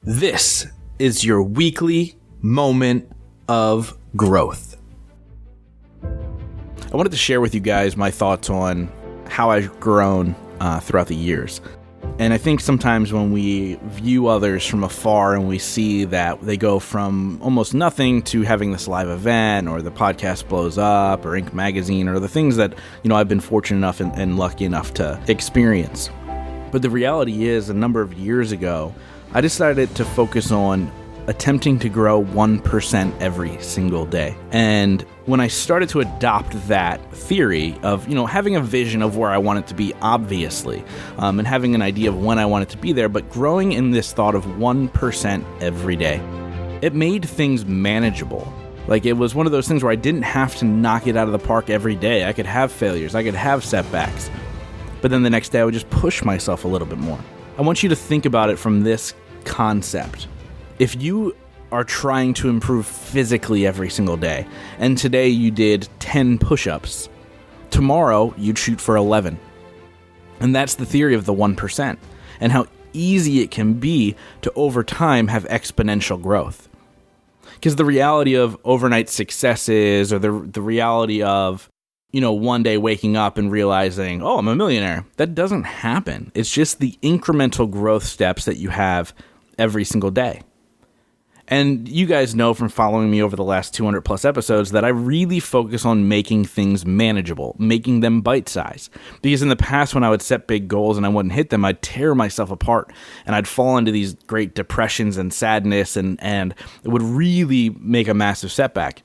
This is your weekly moment of growth. I wanted to share with you guys my thoughts on how I've grown throughout the years. And I think sometimes when we view others from afar and we see that they go from almost nothing to having this live event, or the podcast blows up, or Inc. magazine, or the things that, I've been fortunate enough and lucky enough to experience. But the reality is, a number of years ago, I decided to focus on attempting to grow 1% every single day. And when I started to adopt that theory of, having a vision of where I want it to be, obviously, and having an idea of when I want it to be there, but growing in this thought of 1% every day, it made things manageable. Like, it was one of those things where I didn't have to knock it out of the park every day. I could have failures. I could have setbacks. But then the next day I would just push myself a little bit more. I want you to think about it from this concept. If you are trying to improve physically every single day, and today you did 10 push-ups, tomorrow you'd shoot for 11. And that's the theory of the 1%, and how easy it can be to, over time, have exponential growth. Because the reality of overnight successes, or the reality of, one day waking up and realizing, oh, I'm a millionaire, that doesn't happen. It's just the incremental growth steps that you have every single day. And you guys know from following me over the last 200 plus episodes that I really focus on making things manageable, making them bite-sized. Because in the past, when I would set big goals and I wouldn't hit them, I'd tear myself apart and I'd fall into these great depressions and sadness, and it would really make a massive setback.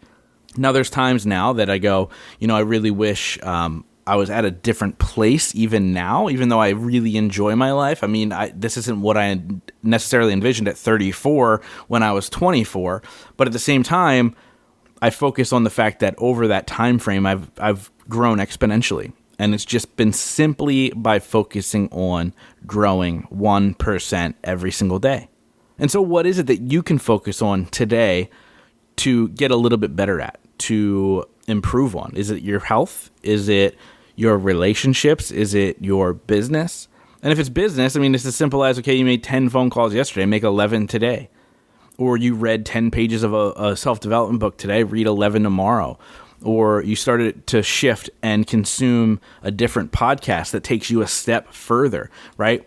Now, there's times now that I go, I really wish I was at a different place even now, even though I really enjoy my life. I mean, this isn't what I necessarily envisioned at 34 when I was 24. But at the same time, I focus on the fact that over that time frame, I've grown exponentially. And it's just been simply by focusing on growing 1% every single day. And so what is it that you can focus on today to get a little bit better at, to improve on? Is it your health? Is it your relationships? Is it your business? And if it's business, it's as simple as, okay, you made 10 phone calls yesterday, make 11 today. Or you read 10 pages of a self-development book today, read 11 tomorrow. Or you started to shift and consume a different podcast that takes you a step further, right?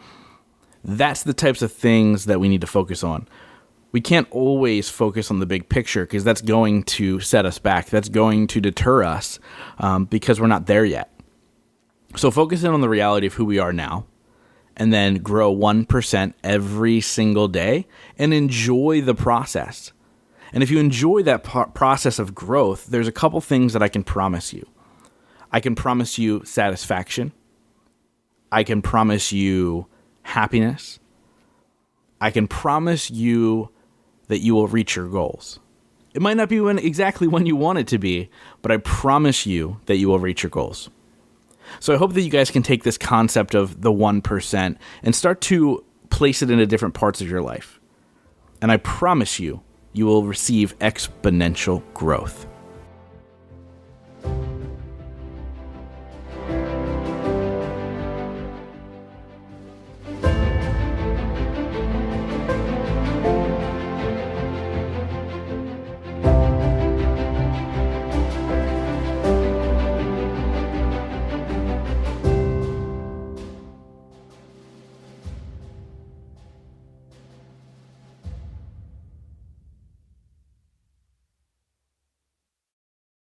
That's the types of things that we need to focus on. We can't always focus on the big picture, because that's going to set us back. That's going to deter us because we're not there yet. So focus in on the reality of who we are now, and then grow 1% every single day and enjoy the process. And if you enjoy that process of growth, there's a couple things that I can promise you. I can promise you satisfaction. I can promise you happiness. I can promise you that you will reach your goals. It might not be exactly when you want it to be, but I promise you that you will reach your goals. So I hope that you guys can take this concept of the 1% and start to place it into different parts of your life. And I promise you, you will receive exponential growth.